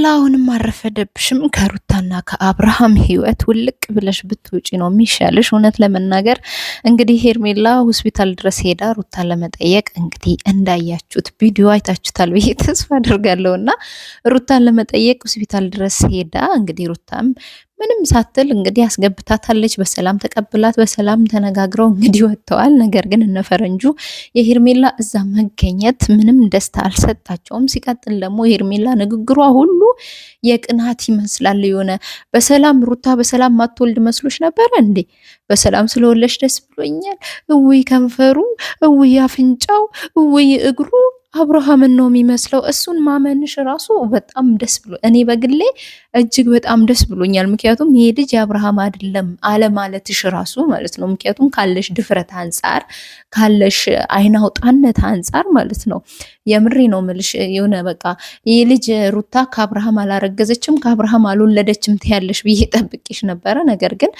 ሄርሜላውንም አረፈደብሽም ከሩታና ከአብርሃም ህይወት ውልቅ ብለሽ ብትውጪ ነው የሚሻልሽ። እውነት ለመናገር እንግዲህ ሄርሜላ ሆስፒታል ድረስ ሄዳ ሩታን ለመጠየቅ እንግዲህ እንዳያችሁት ቪዲዮ አይታችሁታል ብዬ ተስፋ አድርጋለሁና ሩታን ለመጠየቅ ሆስፒታል ድረስ ሄዳ እንግዲህ ሩታም ምንም ሳትል እንግዲህ አስገብታታለች። በሰላም ተቀብላት በሰላም ተነጋግረው እንግዲህ ወጥተዋል። ነገር ግን እነፈረንጁ የሄርሜላ እዛ መገኘት ምንም ደስታ አልሰጣቸውም። ሲቀጥል ደግሞ የሄርሜላ ንግግሯ ሁሉ የቅናት ይመስላል። የሆነ በሰላም ሩታ በሰላም ማትወልድ መስሎች ነበረ እንዴ? በሰላም ስለወለሽ ደስ ብሎኛል፣ እውይ ከንፈሩ፣ እውይ አፍንጫው፣ እውይ እግሩ አብርሃምን ነው የሚመስለው። እሱን ማመንሽ ራሱ በጣም ደስ ብሎ እኔ በግሌ እጅግ በጣም ደስ ብሎኛል። ምክንያቱም ይሄ ልጅ የአብርሃም አይደለም አለማለትሽ ራሱ ማለት ነው። ምክንያቱም ካለሽ ድፍረት አንጻር ካለሽ አይን አውጣነት አንጻር ማለት ነው። የምሬ ነው ምልሽ። የሆነ በቃ ይሄ ልጅ ሩታ ከአብርሃም አላረገዘችም ከአብርሃም አልወለደችም ትያለሽ ብዬ ጠብቄሽ ነበረ። ነገር ግን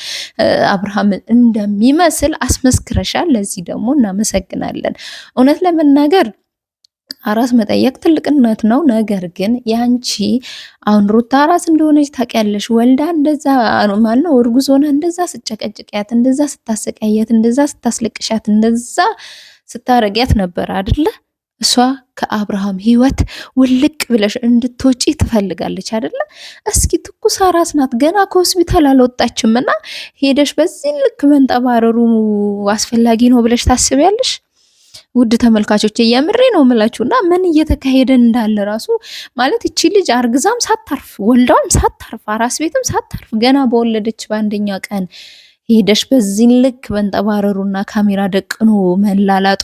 አብርሃምን እንደሚመስል አስመስክረሻል። ለዚህ ደግሞ እናመሰግናለን። እውነት ለመናገር አራስ መጠየቅ ትልቅነት ነው። ነገር ግን ያንቺ አሁን ሩታ አራስ እንደሆነች ታውቂያለሽ። ወልዳ እንደዛ ማለት ነው እርጉዝ ሆና እንደዛ ስጨቀጭቅያት፣ እንደዛ ስታሰቃያት፣ እንደዛ ስታስለቅሻት፣ እንደዛ ስታረጊያት ነበር አይደለ? እሷ ከአብርሃም ህይወት ውልቅ ብለሽ እንድትወጪ ትፈልጋለች አይደለ? እስኪ ትኩስ አራስ ናት፣ ገና ከሆስፒታል አልወጣችም እና ሄደሽ በዚህ ልክ መንጠባረሩ አስፈላጊ ነው ብለሽ ታስቢያለሽ? ውድ ተመልካቾች የምሬ ነው የምላችሁና ምን እየተካሄደ እንዳለ ራሱ ማለት እቺ ልጅ አርግዛም ሳታርፍ ወልዳም ሳታርፍ አራስ ቤትም ሳታርፍ ገና በወለደች በአንደኛ ቀን ሄደሽ በዚህ ልክ መንጠባረሩና ካሜራ ደቅኖ መላላጡ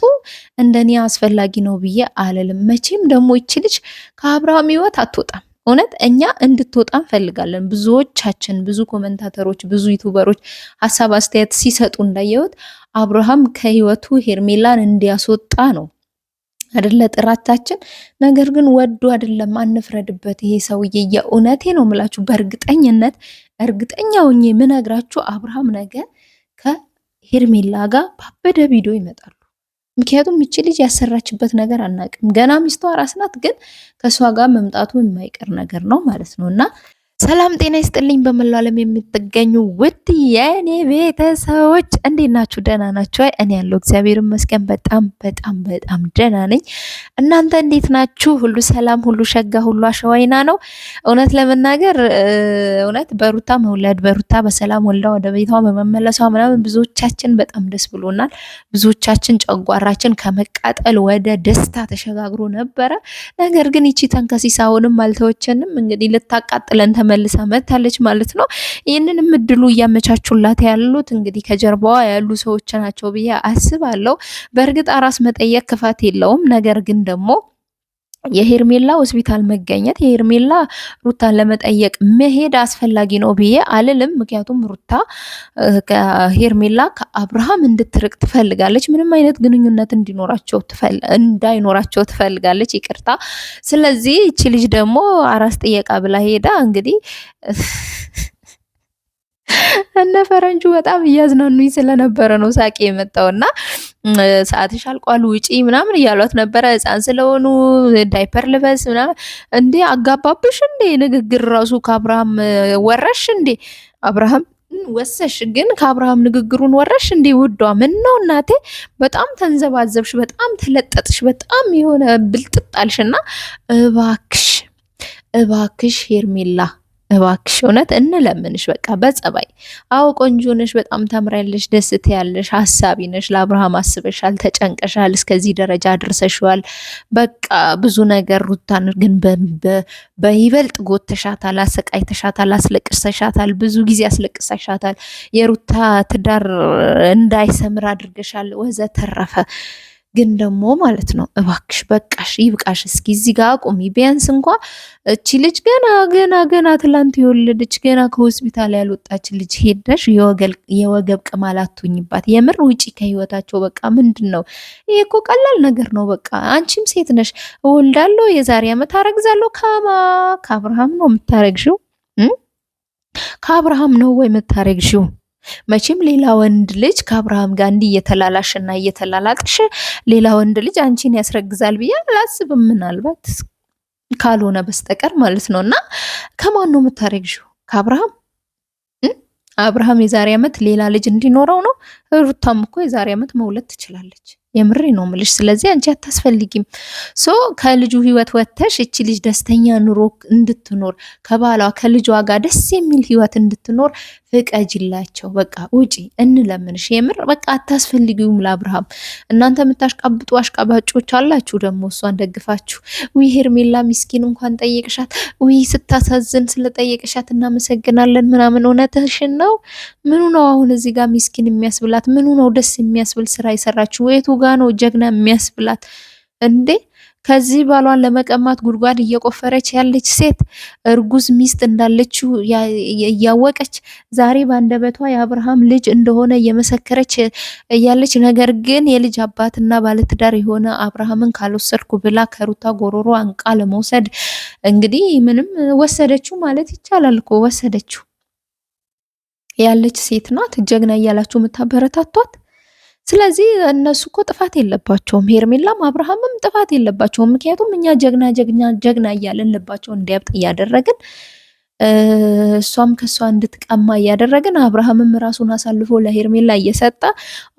እንደኔ አስፈላጊ ነው ብዬ አልልም። መቼም ደግሞ እቺ ልጅ ከአብርሃም ህይወት አትወጣም። እውነት እኛ እንድትወጣ እንፈልጋለን። ብዙዎቻችን፣ ብዙ ኮመንታተሮች፣ ብዙ ዩቱበሮች ሀሳብ አስተያየት ሲሰጡ እንዳየሁት አብርሃም ከህይወቱ ሄርሜላን እንዲያስወጣ ነው አይደለ ጥራቻችን። ነገር ግን ወዶ አይደለም፣ አንፍረድበት። ይሄ ሰውዬ የእውነቴ ነው የምላችሁ፣ በእርግጠኝነት እርግጠኛ ሆኜ የምነግራችሁ አብርሃም ነገ ከሄርሜላ ጋር ባበደ ቪዲዮ ይመጣሉ። ምክንያቱም ይቺ ልጅ ያሰራችበት ነገር አናቅም። ገና ሚስቷ አራስ ናት፣ ግን ከእሷ ጋር መምጣቱ የማይቀር ነገር ነው ማለት ነው። እና ሰላም ጤና ይስጥልኝ። በመላው ዓለም የምትገኙ ውድ የኔ ቤተሰቦች እንዴት ናችሁ? ደህና ናችሁ? እኔ ያለው እግዚአብሔር ይመስገን በጣም በጣም በጣም ደህና ነኝ። እናንተ እንዴት ናችሁ? ሁሉ ሰላም፣ ሁሉ ሸጋ፣ ሁሉ አሸዋይና ነው። እውነት ለመናገር እውነት በሩታ መውለድ በሩታ በሰላም ወልዳ ወደ ቤቷ በመመለሷ ምናምን ብዙዎቻችን በጣም ደስ ብሎናል። ብዙዎቻችን ጨጓራችን ከመቃጠል ወደ ደስታ ተሸጋግሮ ነበረ። ነገር ግን ይቺ ተንከሲስ አሁንም አልተወችንም። እንግዲህ ልታቃጥለን መልሳ መታለች ማለት ነው። ይህንንም እድሉ እያመቻቹላት ያሉት እንግዲህ ከጀርባዋ ያሉ ሰዎች ናቸው ብዬ አስባለሁ። በእርግጥ አራስ መጠየቅ ክፋት የለውም። ነገር ግን ደግሞ የሄርሜላ ሆስፒታል መገኘት የሄርሜላ ሩታን ለመጠየቅ መሄድ አስፈላጊ ነው ብዬ አልልም። ምክንያቱም ሩታ ሄርሜላ ከአብርሃም እንድትርቅ ትፈልጋለች። ምንም አይነት ግንኙነት እንዳይኖራቸው ትፈልጋለች። ይቅርታ። ስለዚህ እቺ ልጅ ደግሞ አራስ ጥየቃ ብላ ሄዳ እንግዲህ እነ ፈረንጁ በጣም እያዝናኑኝ ስለነበረ ነው ሳቄ የመጣውና ሰዓትሽ አልቋል ውጪ ምናምን እያሏት ነበረ። ህፃን ስለሆኑ ዳይፐር ልበስ ምናምን እንዴ አጋባብሽ እንዴ? ንግግር ራሱ ከአብርሃም ወረሽ እንዴ? አብርሃም ወሰሽ ግን ከአብርሃም ንግግሩን ወረሽ እንዴ? ውዷ ምን ነው እናቴ? በጣም ተንዘባዘብሽ፣ በጣም ተለጠጥሽ፣ በጣም የሆነ ብልጥጣልሽና እባክሽ ሄርሜላ እባክሽ እውነት እንለምንሽ፣ በቃ በጸባይ አዎ ቆንጆ ነሽ፣ በጣም ታምራለሽ፣ ደስ ትያለሽ፣ ሀሳቢ ነሽ፣ ለአብርሃም አስበሻል፣ ተጨንቀሻል፣ እስከዚህ ደረጃ አድርሰሽዋል። በቃ ብዙ ነገር ሩታን ግን በይበልጥ ጎተሻታል፣ አሰቃይተሻታል፣ አስለቅሰሻታል፣ ብዙ ጊዜ አስለቅሰሻታል፣ የሩታ ትዳር እንዳይሰምር አድርገሻል ወዘተረፈ። ግን ደግሞ ማለት ነው እባክሽ በቃሽ፣ ይብቃሽ። እስኪ እዚህ ጋር አቁሚ። ቢያንስ እንኳ እቺ ልጅ ገና ትላንት የወለደች ገና ከሆስፒታል ያልወጣች ልጅ ሄደሽ የወገብ ቅማል አትሁኝባት። የምር ውጪ ከህይወታቸው። በቃ ምንድን ነው ይሄ? እኮ ቀላል ነገር ነው። በቃ አንቺም ሴት ነሽ፣ እወልዳለሁ፣ የዛሬ ዓመት አረግዛለሁ። ከአብርሃም ነው የምታረግሽው? ከአብርሃም ነው ወይ የምታረግሽው? መቼም ሌላ ወንድ ልጅ ከአብርሃም ጋር እንዲህ እየተላላሽና እየተላላጥሽ ሌላ ወንድ ልጅ አንቺን ያስረግዛል ብዬ አላስብም። ምናልባት ካልሆነ በስተቀር ማለት ነውና ከማን ነው የምታረግዥው? ከአብርሃም አብርሃም የዛሬ ዓመት ሌላ ልጅ እንዲኖረው ነው። ሩታም እኮ የዛሬ ዓመት መውለድ ትችላለች። የምሬ ነው ምልሽ። ስለዚህ አንቺ አታስፈልጊም። ሶ ከልጁ ህይወት ወጥተሽ እቺ ልጅ ደስተኛ ኑሮ እንድትኖር ከባሏ ከልጇ ጋር ደስ የሚል ህይወት እንድትኖር ፍቀጅላቸው። በቃ ውጪ እንለምንሽ። የምር በቃ አታስፈልጊውም ለአብርሃም። እናንተ የምታሽቃብጡ አሽቃባጮች አላችሁ ደግሞ እሷን ደግፋችሁ። ውይ ሄርሜላ ሚስኪን እንኳን ጠየቅሻት፣ ውይ ስታሳዝን ስለጠየቅሻት እናመሰግናለን ምናምን። እውነትሽን ነው። ምኑ ነው አሁን እዚህ ጋር ሚስኪን የሚያስብላት? ምኑ ነው ደስ የሚያስብል ስራ የሰራችሁ? የቱ ጋ ነው ጀግና የሚያስብላት እንዴ? ከዚህ ባሏን ለመቀማት ጉድጓድ እየቆፈረች ያለች ሴት እርጉዝ ሚስት እንዳለችው እያወቀች ዛሬ በአንደበቷ የአብርሃም ልጅ እንደሆነ እየመሰከረች ያለች፣ ነገር ግን የልጅ አባትና ባለትዳር የሆነ አብርሃምን ካልወሰድኩ ብላ ከሩታ ጎሮሮ አንቃ ለመውሰድ እንግዲህ ምንም ወሰደችው ማለት ይቻላል እኮ ወሰደችው ያለች ሴት ናት። ጀግና እያላችሁ የምታበረታቷት። ስለዚህ እነሱ እኮ ጥፋት የለባቸውም። ሄርሜላም አብርሃምም ጥፋት የለባቸውም። ምክንያቱም እኛ ጀግና ጀግና ጀግና እያለን ልባቸው እንዲያብጥ እያደረግን እሷም ከሷ እንድትቀማ እያደረግን አብርሃምም ራሱን አሳልፎ ለሄርሜላ እየሰጠ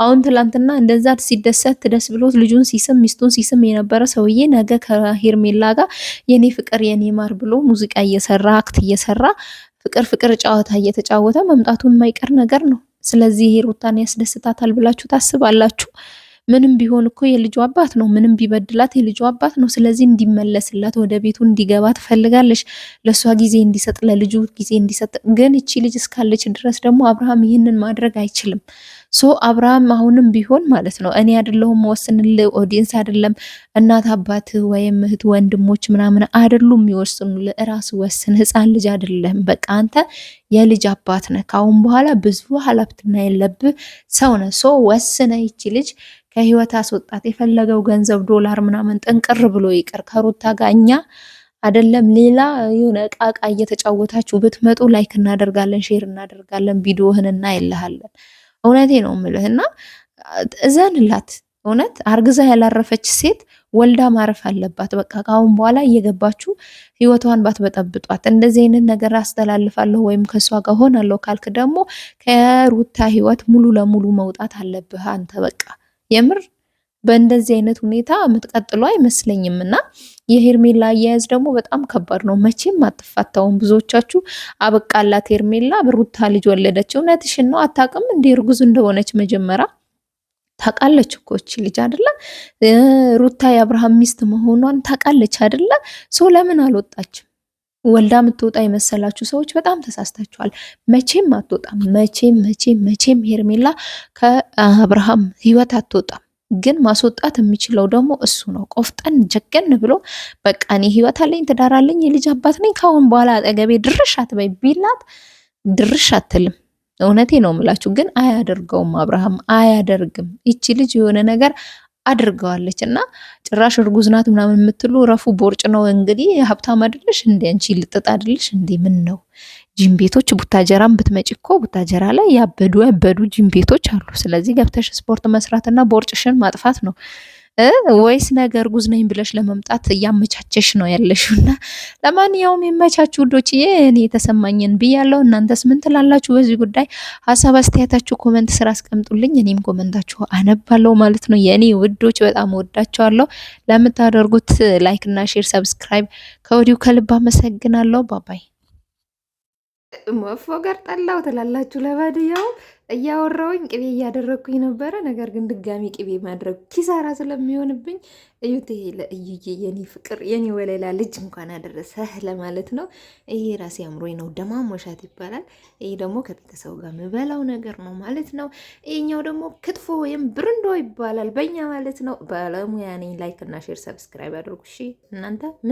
አሁን ትላንትና እንደዛ ሲደሰት ደስ ብሎት ልጁን ሲስም ሚስቱን ሲስም የነበረ ሰውዬ ነገ ከሄርሜላ ጋር የኔ ፍቅር የኔ ማር ብሎ ሙዚቃ እየሰራ አክት እየሰራ ፍቅር ፍቅር ጨዋታ እየተጫወተ መምጣቱ የማይቀር ነገር ነው። ስለዚህ ይሄ ሩታን ያስደስታታል ብላችሁ ታስባላችሁ? ምንም ቢሆን እኮ የልጁ አባት ነው። ምንም ቢበድላት የልጁ አባት ነው። ስለዚህ እንዲመለስላት ወደ ቤቱ እንዲገባ ትፈልጋለች። ለእሷ ጊዜ እንዲሰጥ፣ ለልጁ ጊዜ እንዲሰጥ። ግን እቺ ልጅ እስካለች ድረስ ደግሞ አብርሃም ይህንን ማድረግ አይችልም። ሶ አብርሃም አሁንም ቢሆን ማለት ነው እኔ አይደለሁም ወስንልህ፣ ኦዲየንስ አይደለም እናት አባት ወይም እህት ወንድሞች ምናምን አይደሉም የሚወስኑልህ፣ እራስ ወስን። ህፃን ልጅ አይደለም። በቃ አንተ የልጅ አባት ነህ። ካሁን በኋላ ብዙ ኃላፊነት የለብህ ሰው ነህ። ሶ ወስነ ይቺ ልጅ ከህይወት አስወጣት። የፈለገው ገንዘብ ዶላር ምናምን ጥንቅር ብሎ ይቅር። ከሩታ ጋር እኛ አይደለም ሌላ የሆነ እቃ እየተጫወታችሁ ብትመጡ ላይክ እናደርጋለን፣ ሼር እናደርጋለን፣ ቪዲዮህን እናይልሃለን። እውነቴ ነው የምልህ። እና እዘንላት። እውነት አርግዛ ያላረፈች ሴት ወልዳ ማረፍ አለባት። በቃ ካሁን በኋላ እየገባችሁ ህይወቷን ባትበጠብጧት። እንደዚህ አይነት ነገር አስተላልፋለሁ ወይም ከሷ ጋር ሆናለሁ ካልክ ደግሞ ከሩታ ህይወት ሙሉ ለሙሉ መውጣት አለብህ አንተ። በቃ የምር በእንደዚህ አይነት ሁኔታ የምትቀጥሉ አይመስለኝም። እና የሄርሜላ አያያዝ ደግሞ በጣም ከባድ ነው። መቼም አትፋታውም። ብዙዎቻችሁ አበቃላት ሄርሜላ ሩታ ልጅ ወለደች። እውነትሽን ነው። አታውቅም እንዴ እርጉዝ እንደሆነች? መጀመሪያ ታውቃለች እኮ እቺ ልጅ አይደለ? ሩታ የአብርሃም ሚስት መሆኗን ታውቃለች አይደለ? ሰው ለምን አልወጣችም? ወልዳ የምትወጣ የመሰላችሁ ሰዎች በጣም ተሳስታችኋል። መቼም አትወጣም። መቼም መቼም መቼም ሄርሜላ ከአብርሃም ህይወት አትወጣም። ግን ማስወጣት የሚችለው ደግሞ እሱ ነው። ቆፍጠን ጀገን ብሎ በቃ እኔ ህይወት አለኝ፣ ትዳር አለኝ፣ የልጅ አባት ነኝ፣ ካሁን በኋላ አጠገቤ ድርሽ አትበይ ቢላት ድርሽ አትልም። እውነቴ ነው የምላችሁ። ግን አያደርገውም፣ አብርሃም አያደርግም። ይቺ ልጅ የሆነ ነገር አድርገዋለች እና ጭራሽ እርጉዝ ናት ምናምን የምትሉ ረፉ። ቦርጭ ነው እንግዲህ። ሀብታም አይደለሽ እንዴ አንቺ? ልጥጥ አይደለሽ እንዴ? ምን ነው ጂም ቤቶች ቡታጀራን ብትመጪ እኮ ቡታጀራ ላይ ያበዱ ጂም ቤቶች አሉ። ስለዚህ ገብተሽ ስፖርት መስራትና ቦርጭሽን ማጥፋት ነው። ወይስ ነገ እርጉዝ ነኝ ብለሽ ለመምጣት እያመቻቸሽ ነው ያለሽው? እና ለማንኛውም የመቻችሁ ውዶችዬ፣ እኔ የተሰማኝን ብያለሁ። እናንተስ ምን ትላላችሁ በዚህ ጉዳይ? ሀሳብ አስተያየታችሁ ኮመንት ስራ አስቀምጡልኝ። እኔም ኮመንታችሁ አነባለሁ ማለት ነው። የእኔ ውዶች በጣም ወዳችኋለሁ። ለምታደርጉት ላይክ እና ሼር፣ ሰብስክራይብ ከወዲሁ ከልብ አመሰግናለሁ። ባባይ መፎገር ጠላው ትላላችሁ። ለባድያው እያወራውኝ ቅቤ እያደረግኩኝ ነበረ። ነገር ግን ድጋሚ ቅቤ ማድረግ ኪሳራ ስለሚሆንብኝ እዩት። ይሄ ለእዩዬ የኔ ፍቅር የኔ ወሌላ ልጅ እንኳን አደረሰህ ለማለት ነው። ይሄ ራሴ አምሮኝ ነው። ደማሞሻት ይባላል። ይሄ ደግሞ ከቤተሰቡ ጋር ምበላው ነገር ነው ማለት ነው። ይሄኛው ደግሞ ክትፎ ወይም ብርንዶ ይባላል በእኛ ማለት ነው። ባለሙያ ነኝ። ላይክ እና ሼር ሰብስክራይብ አድርጉ እሺ እናንተ ምን